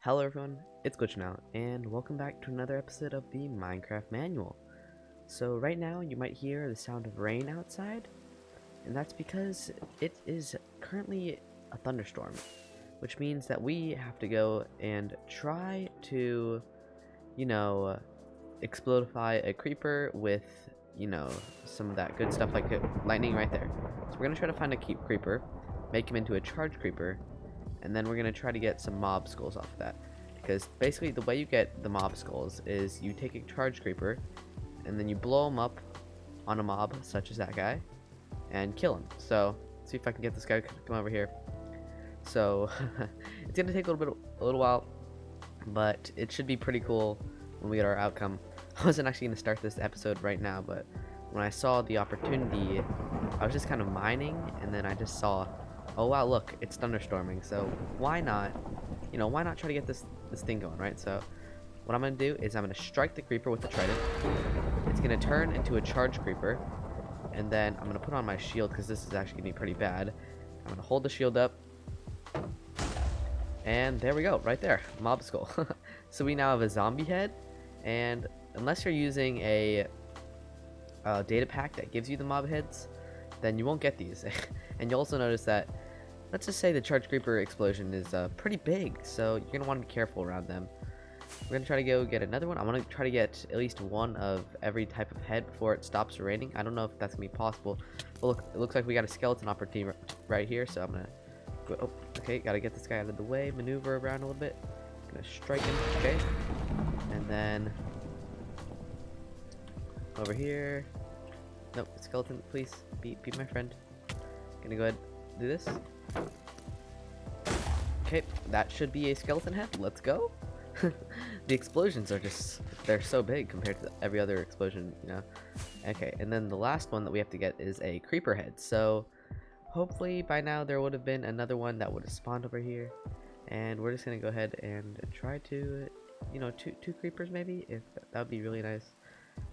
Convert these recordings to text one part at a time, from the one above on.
Hello everyone, it's GlitchNOut, and welcome back to another episode of the Minecraft Manual. So right now you might hear the sound of rain outside, and that's because it is currently a thunderstorm, which means that we have to go and try to, explodify a creeper with, some of that good stuff like lightning right there. So we're going to try to find a creeper, make him into a charge creeper, and then we're going to try to get some mob skulls off of that. Because basically the way you get the mob skulls is you take a charge creeper and then you blow him up on a mob such as that guy and kill him. So see if I can get this guy to come over here. So it's going to take a little while, but it should be pretty cool when we get our outcome. I wasn't actually going to start this episode right now, but when I saw the opportunity, I was just kind of mining, and then I just saw, oh wow, look, it's thunderstorming, so why not try to get this thing going, right? So what I'm gonna do is I'm gonna strike the creeper with the trident. It's gonna turn into a charge creeper, and then I'm gonna put on my shield because this is actually gonna be pretty bad. I'm gonna hold the shield up, and there we go, right there, mob skull. So we now have a zombie head, and unless you're using a data pack that gives you the mob heads, then you won't get these. And you'll also notice that, let's just say the charge creeper explosion is pretty big, so you're going to want to be careful around them. We're going to try to go get another one. I want to try to get at least one of every type of head before it stops raining. I don't know if that's going to be possible. But look, it looks like we got a skeleton opportunity right here, so I'm going to go. Oh, okay, got to get this guy out of the way, maneuver around a little bit. Going to strike him, okay. And then over here. Nope, skeleton, please, be my friend. Gonna go ahead and do this. Okay, that should be a skeleton head. Let's go. The explosions are they're so big compared to every other explosion, Okay, and then the last one that we have to get is a creeper head. So hopefully by now there would have been another one that would have spawned over here. And we're just gonna go ahead and try to, two creepers maybe, if that would be really nice.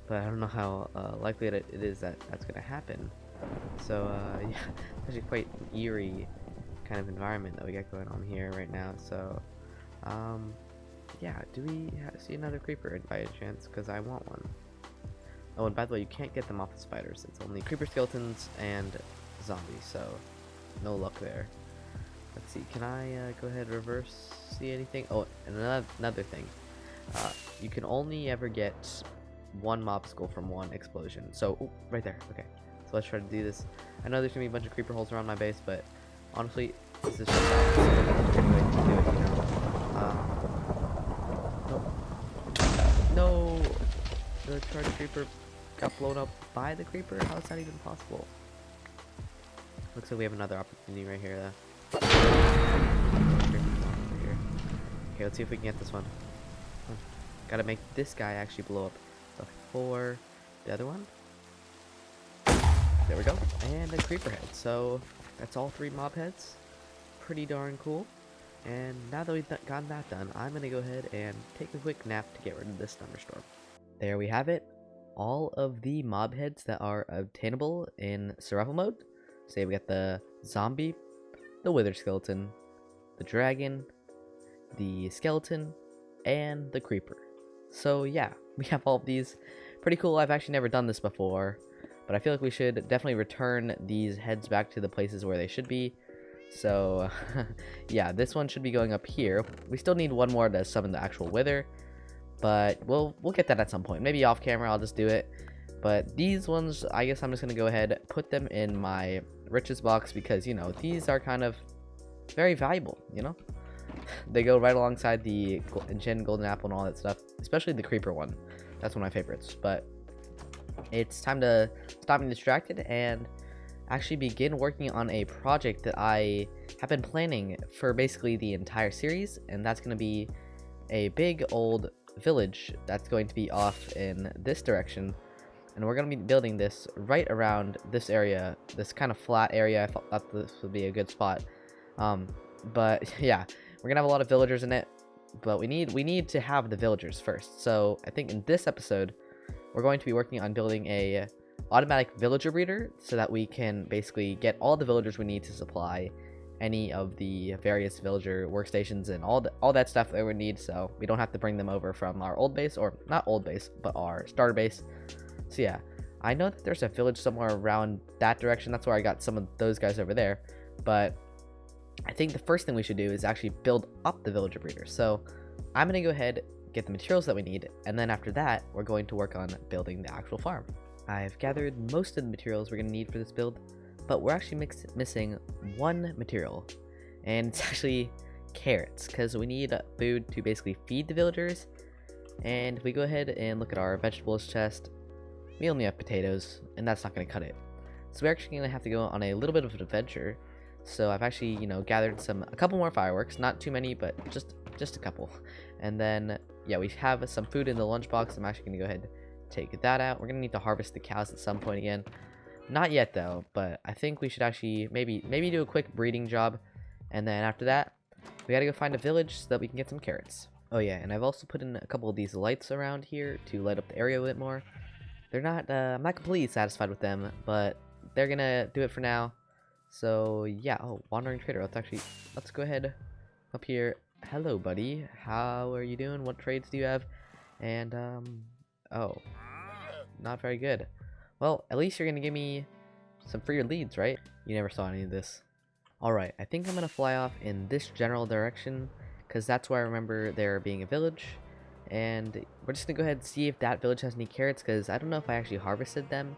But I don't know how likely it is that that's gonna happen. So yeah, it's actually quite an eerie kind of environment that we got going on here right now. So yeah, do we see another creeper by a chance? Because I want one. Oh, and by the way, you can't get them off the spiders. It's only creeper, skeletons, and zombies, so no luck there. Let's see, can I go ahead and reverse see anything? Oh, and another thing, you can only ever get one mob skull from one explosion. So ooh, right there. Okay, so let's try to do this. I know there's gonna be a bunch of creeper holes around my base, but honestly, this is just a good way to do it, No, the charge creeper got blown up by the creeper. How is that even possible? Looks like we have another opportunity right here, though. Okay, let's see if we can get this one. Gotta make this guy actually blow up before the other one. There we go, and a creeper head. So that's all three mob heads. Pretty darn cool. And now that we've gotten that done, I'm gonna go ahead and take a quick nap to get rid of this thunderstorm. There we have it, all of the mob heads that are obtainable in survival mode. Say we got the zombie, the wither skeleton, the dragon, the skeleton, and the creeper. So yeah, we have all of these. Pretty cool. I've actually never done this before, but I feel like we should definitely return these heads back to the places where they should be. So yeah, this one should be going up here. We still need one more to summon the actual wither, but we'll get that at some point. Maybe off camera I'll just do it. But these ones, I guess I'm just gonna go ahead, put them in my riches box, because these are kind of very valuable. They go right alongside the enchanted golden apple and all that stuff, especially the creeper one. That's one of my favorites. But it's time to stop being distracted and actually begin working on a project that I have been planning for basically the entire series, and that's going to be a big old village that's going to be off in this direction, and we're going to be building this right around this area, this kind of flat area. I thought this would be a good spot, but yeah, we're gonna have a lot of villagers in it, but we need to have the villagers first. So I think in this episode we're going to be working on building a automatic villager breeder, so that we can basically get all the villagers we need to supply any of the various villager workstations and all that stuff that we need, so we don't have to bring them over from our old base, or not old base, but our starter base. So yeah, I know that there's a village somewhere around that direction. That's where I got some of those guys over there. But I think the first thing we should do is actually build up the villager breeder. So I'm going to go ahead, get the materials that we need, and then after that, we're going to work on building the actual farm. I've gathered most of the materials we're going to need for this build, but we're actually missing one material, and it's actually carrots, because we need food to basically feed the villagers. And if we go ahead and look at our vegetables chest, we only have potatoes, and that's not going to cut it. So we're actually going to have to go on a little bit of an adventure. So I've actually, gathered a couple more fireworks, not too many, but just a couple. And then, yeah, we have some food in the lunchbox. I'm actually going to go ahead and take that out. We're going to need to harvest the cows at some point again. Not yet though, but I think we should actually maybe do a quick breeding job, and then after that, we got to go find a village so that we can get some carrots. Oh yeah, and I've also put in a couple of these lights around here to light up the area a bit more. They're not, I'm not completely satisfied with them, but they're gonna do it for now. So yeah, oh, wandering trader. Let's go ahead up here. Hello, buddy. How are you doing? What trades do you have? And oh, not very good. Well, at least you're gonna give me some free leads, right? You never saw any of this. All right, I think I'm gonna fly off in this general direction, because that's where I remember there being a village. And we're just gonna go ahead and see if that village has any carrots, because I don't know if I actually harvested them.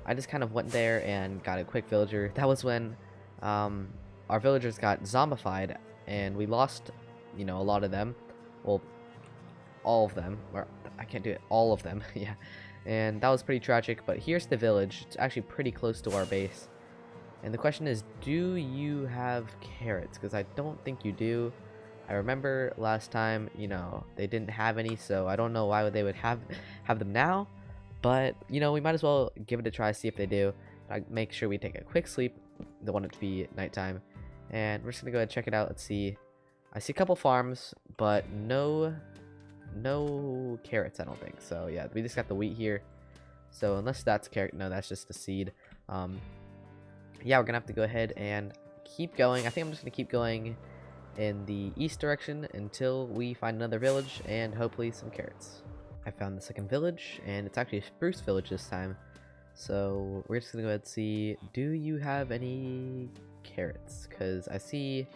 I just kind of went there and got a quick villager. That was when our villagers got zombified, and we lost, a lot of them. Well, all of them. Or I can't do it. All of them. Yeah. And that was pretty tragic. But here's the village. It's actually pretty close to our base. And the question is, do you have carrots? Because I don't think you do. I remember last time, they didn't have any, so I don't know why they would have them now. But, we might as well give it a try, see if they do. Make sure we take a quick sleep. Don't want it to be nighttime. And we're just going to go ahead and check it out. Let's see. I see a couple farms, but no carrots, I don't think. So, yeah, we just got the wheat here. So, unless that's carrot, no, that's just a seed. Yeah, we're going to have to go ahead and keep going. I think I'm just going to keep going in the east direction until we find another village and hopefully some carrots. I found the second village, and it's actually a spruce village this time. So we're just gonna go ahead and see, do you have any carrots? Because I see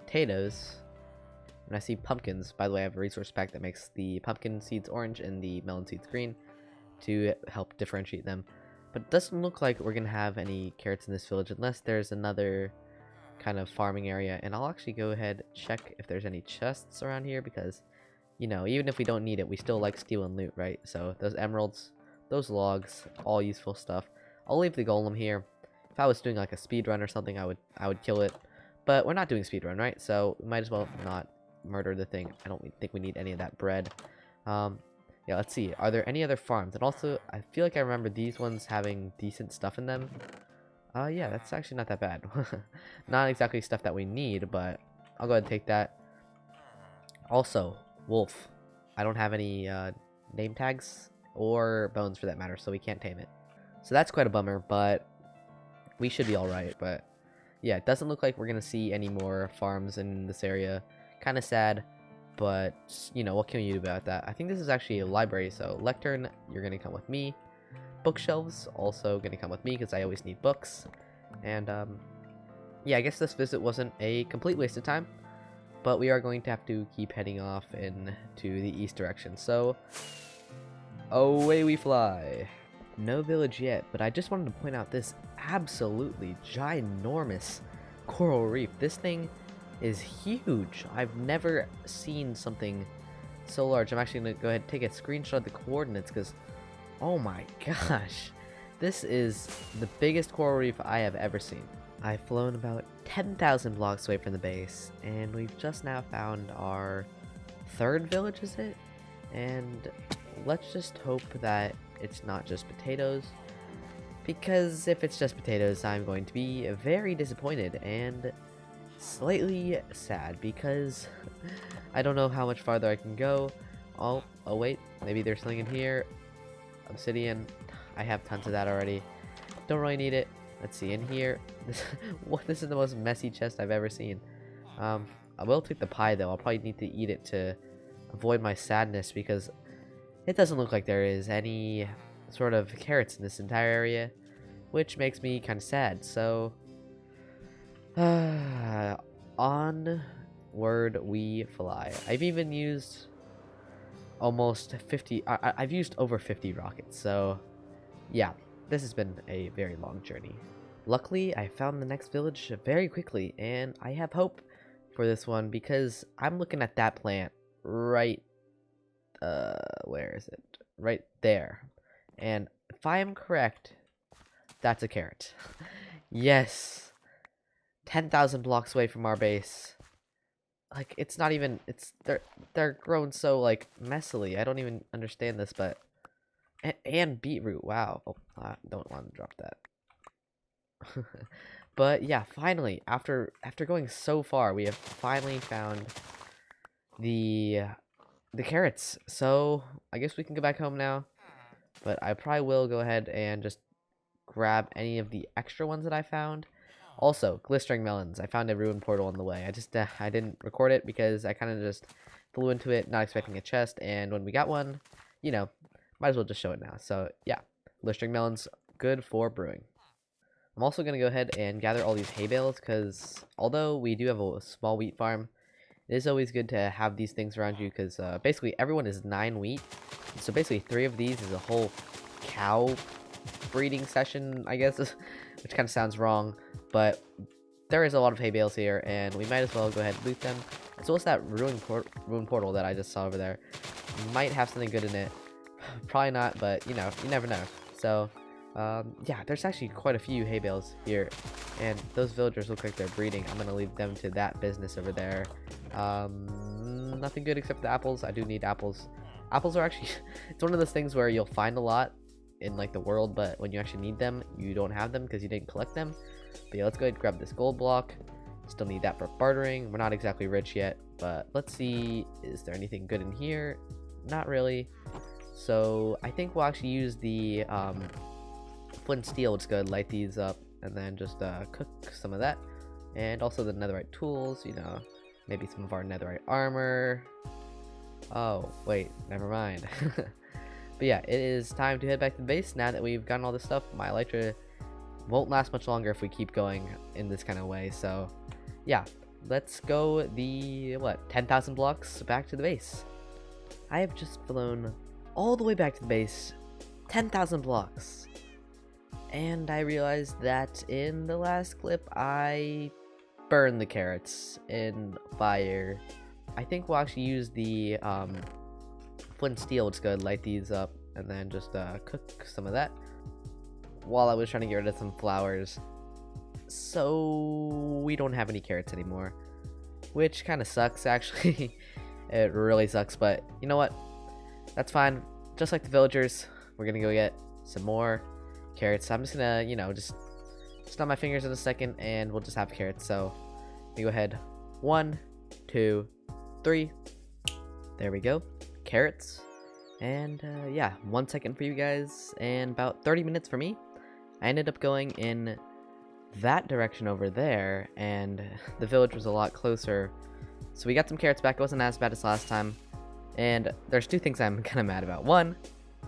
potatoes and I see pumpkins. By the way, I have a resource pack that makes the pumpkin seeds orange and the melon seeds green to help differentiate them. But it doesn't look like we're gonna have any carrots in this village unless there's another kind of farming area. And I'll actually go ahead and check if there's any chests around here, because even if we don't need it, we still like stealing loot, right? So those emeralds, those logs, all useful stuff. I'll leave the golem here. If I was doing like a speed run or something, I would kill it. But we're not doing speed run, right? So we might as well not murder the thing. I don't think we need any of that bread. Yeah, let's see. Are there any other farms? And also, I feel like I remember these ones having decent stuff in them. Yeah, that's actually not that bad. Not exactly stuff that we need, but I'll go ahead and take that. Also, wolf. I don't have any name tags or bones for that matter, so we can't tame it. So that's quite a bummer, but we should be alright. But yeah, it doesn't look like we're gonna see any more farms in this area. Kind of sad, but what can you do about that? I think this is actually a library, so lectern, you're gonna come with me. Bookshelves also gonna come with me because I always need books. And yeah, I guess this visit wasn't a complete waste of time, but we are going to have to keep heading off into the east direction. So away we fly. No village yet, but I just wanted to point out this absolutely ginormous coral reef. This thing is huge. I've never seen something so large. I'm actually gonna go ahead and take a screenshot of the coordinates because, oh my gosh, this is the biggest coral reef I have ever seen. I've flown about 10,000 blocks away from the base, and we've just now found our third village, is it? And let's just hope that it's not just potatoes, because if it's just potatoes, I'm going to be very disappointed and slightly sad, because I don't know how much farther I can go. Oh wait, maybe there's something in here. Obsidian, I have tons of that already. Don't really need it. Let's see, in here, this is the most messy chest I've ever seen. I will take the pie though. I'll probably need to eat it to avoid my sadness because it doesn't look like there is any sort of carrots in this entire area, which makes me kind of sad. So, onward we fly. I've even used almost 50. I've used over 50 rockets. So, yeah, this has been a very long journey. Luckily, I found the next village very quickly, and I have hope for this one because I'm looking at that plant right, where is it? Right there. And if I am correct, that's a carrot. Yes. 10,000 blocks away from our base. Like, it's not even, they're grown so, like, messily. I don't even understand this, but, and beetroot, wow. Oh, I don't want to drop that. But yeah, finally, after going so far, we have finally found the carrots. So I guess we can go back home now. But I probably will go ahead and just grab any of the extra ones that I found. Also, glistering melons. I found a ruined portal on the way. I didn't record it because I kind of just flew into it, not expecting a chest. And when we got one, you know, might as well just show it now. So yeah, glistering melons, good for brewing. I'm also going to go ahead and gather all these hay bales because although we do have a small wheat farm, it is always good to have these things around you because basically everyone is 9 wheat. So basically 3 of these is a whole cow breeding session, I guess, which kind of sounds wrong. But there is a lot of hay bales here, and we might as well go ahead and loot them. As well as that ruined portal that I just saw over there. Might have something good in it. Probably not, but you know, you never know. So yeah, there's actually quite a few hay bales here, and those villagers look like they're breeding. I'm gonna leave them to that business over there. Nothing good except the apples. I do need apples. Apples are actually it's one of those things where you'll find a lot in like the world, but when you actually need them, you don't have them because you didn't collect them. But yeah, let's go ahead and grab this gold block. Still need that for bartering. We're not exactly rich yet, but let's see, is there anything good in here? Not really. So I think we'll actually use the flint and steel. Let's go ahead and light these up and then just cook some of that, and also the netherite tools, you know, maybe some of our netherite armor. Oh wait, never mind. But yeah, it is time to head back to the base now that we've gotten all this stuff. My elytra won't last much longer if we keep going in this kind of way, so yeah, let's go the 10,000 blocks back to the base. I have just flown all the way back to the base, 10,000 blocks. And I realized that in the last clip, I burned the carrots in fire. I think we'll actually use the flint and steel. Let's go ahead and light these up and then just cook some of that while I was trying to get rid of some flowers. So we don't have any carrots anymore, which kind of sucks actually. It really sucks, but you know what? That's fine. Just like the villagers, we're gonna go get some more carrots. I'm just gonna, you know, just snap my fingers in a second and we'll just have carrots. So let me go ahead. 1, 2, 3. There we go. Carrots. And yeah, 1 second for you guys and about 30 minutes for me. I ended up going in that direction over there, and the village was a lot closer. So we got some carrots back. It wasn't as bad as last time. And there's 2 things I'm kind of mad about. 1,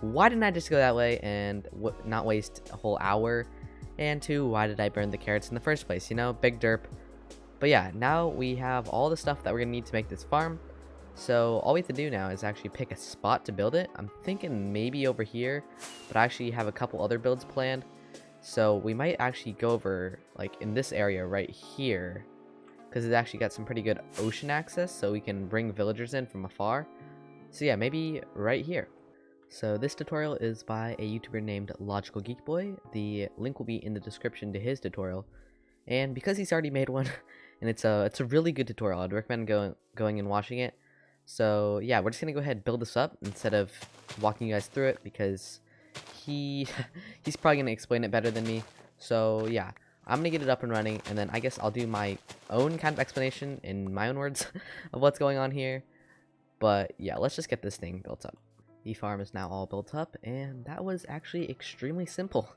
why didn't I just go that way and not waste a whole hour? And 2, why did I burn the carrots in the first place? You know, big derp. But yeah, now we have all the stuff that we're gonna need to make this farm. So all we have to do now is actually pick a spot to build it. I'm thinking maybe over here, but I actually have a couple other builds planned. So we might actually go over like in this area right here, because it's actually got some pretty good ocean access, so we can bring villagers in from afar. So yeah, maybe right here. So this tutorial is by a YouTuber named Logical Geek Boy. The link will be in the description to his tutorial. And because he's already made one, and it's a really good tutorial, I'd recommend going and watching it. So yeah, we're just gonna go ahead and build this up instead of walking you guys through it, because he's probably gonna explain it better than me. So yeah, I'm gonna get it up and running, and then I guess I'll do my own kind of explanation in my own words of what's going on here. But yeah, let's just get this thing built up. The farm is now all built up, and that was actually extremely simple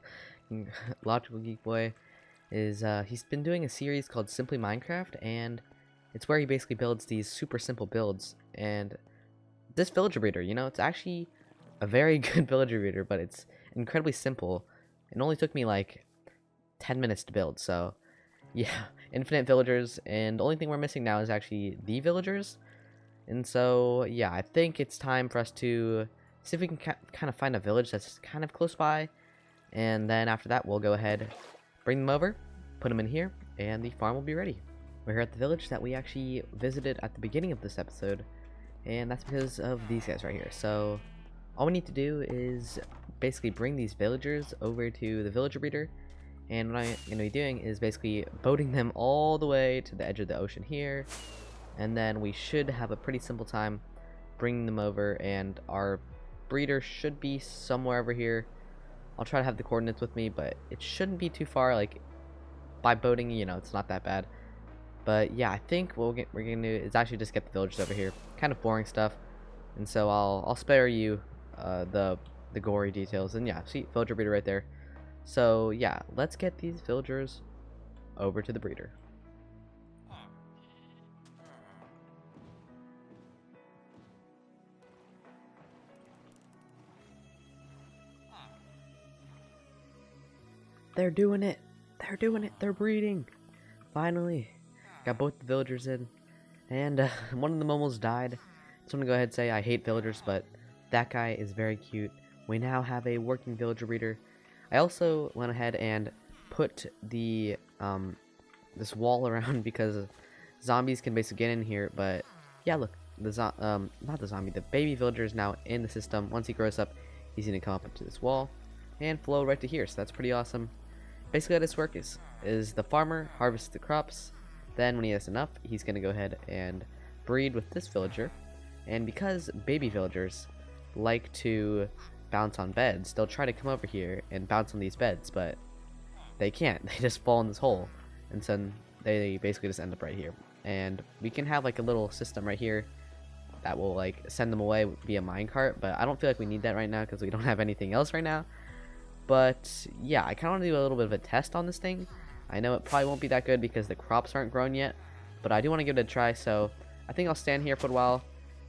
Logical Geek Boy is he's been doing a series called Simply Minecraft, and it's where he basically builds these super simple builds. And this villager breeder, you know, it's actually a very good villager breeder, but it's incredibly simple. It only took me like 10 minutes to build, so yeah, infinite villagers, and the only thing we're missing now is actually the villagers. And so yeah, I think it's time for us to see if we can kind of find a village that's kind of close by, and then after that we'll go ahead, bring them over, put them in here, and the farm will be ready. We're here at the village that we actually visited at the beginning of this episode, and that's because of these guys right here. So all we need to do is basically bring these villagers over to the villager breeder, and what I'm going to be doing is basically boating them all the way to the edge of the ocean here, and then we should have a pretty simple time bringing them over, and our breeder should be somewhere over here. I'll try to have the coordinates with me, but it shouldn't be too far. Like, by boating, you know, it's not that bad. But yeah, I think what we're gonna do is actually just get the villagers over here. Kind of boring stuff, and so I'll spare you the gory details. And yeah, see, villager breeder right there. So yeah, let's get these villagers over to the breeder. They're doing it. They're doing it. They're breeding. Finally. Got both the villagers in. And one of them almost died. So I'm going to go ahead and say I hate villagers, but that guy is very cute. We now have a working villager breeder. I also went ahead and put the this wall around because zombies can basically get in here. But yeah, look, the not the zombie, the baby villager is now in the system. Once he grows up, he's going to come up to this wall and flow right to here. So that's pretty awesome. Basically how this works is the farmer harvests the crops, then when he has enough, he's going to go ahead and breed with this villager. And because baby villagers like to bounce on beds, they'll try to come over here and bounce on these beds, but they can't. They just fall in this hole, and so they basically just end up right here. And we can have like a little system right here that will like send them away via minecart, but I don't feel like we need that right now because we don't have anything else right now. But yeah, I kind of want to do a little bit of a test on this thing. I know it probably won't be that good because the crops aren't grown yet, but I do want to give it a try. So I think I'll stand here for a while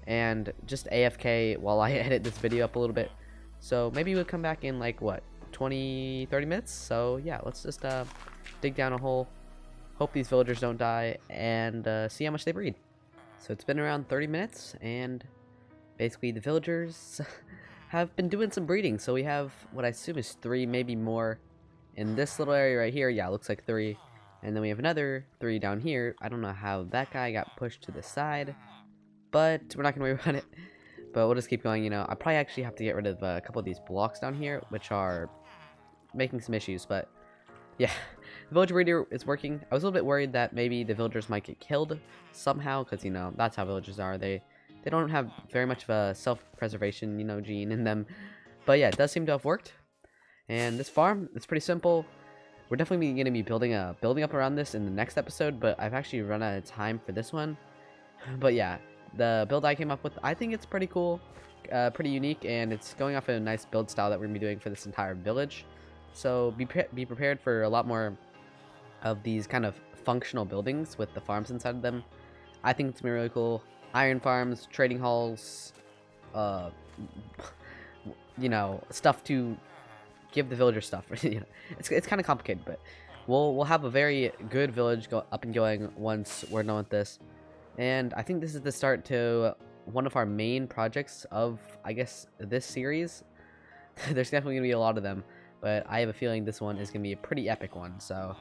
and just AFK while I edit this video up a little bit. So maybe we'll come back in like what, 20-30 minutes. So yeah, let's just dig down a hole, hope these villagers don't die, and see how much they breed. So it's been around 30 minutes, and basically the villagers have been doing some breeding. So we have what I assume is 3, maybe more in this little area right here. Yeah, it looks like 3. And then we have another 3 down here. I don't know how that guy got pushed to the side, but we're not gonna worry about it. But we'll just keep going. You know, I probably actually have to get rid of a couple of these blocks down here, which are making some issues. But yeah, the villager breeder is working. I was a little bit worried that maybe the villagers might get killed somehow, because you know that's how villagers are. They don't have very much of a self-preservation, you know, gene in them. But yeah, it does seem to have worked. And this farm, it's pretty simple. We're definitely going to be building up around this in the next episode, but I've actually run out of time for this one. But yeah, the build I came up with, I think it's pretty cool, pretty unique, and it's going off a nice build style that we're going to be doing for this entire village. So be prepared for a lot more of these kind of functional buildings with the farms inside of them. I think it's going to be really cool. Iron farms, trading halls, you know, stuff to give the villagers stuff. You know, it's kind of complicated, but we'll have a very good village go up and going once we're done with this. And I think this is the start to one of our main projects of, I guess, this series. There's definitely gonna be a lot of them, but I have a feeling this one is gonna be a pretty epic one. So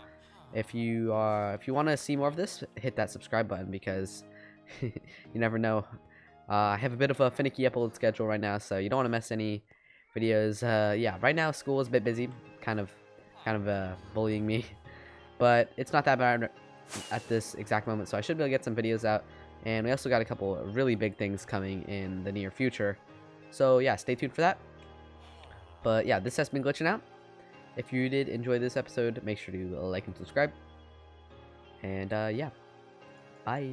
if you want to see more of this, hit that subscribe button, because you never know. I have a bit of a finicky upload schedule right now, so you don't want to miss any videos. Yeah, right now school is a bit busy, kind of bullying me, but it's not that bad at this exact moment, so I should be able to get some videos out. And we also got a couple of really big things coming in the near future, so yeah, stay tuned for that. But yeah, this has been GlitchNOut. If you did enjoy this episode, make sure to like and subscribe, and yeah, bye.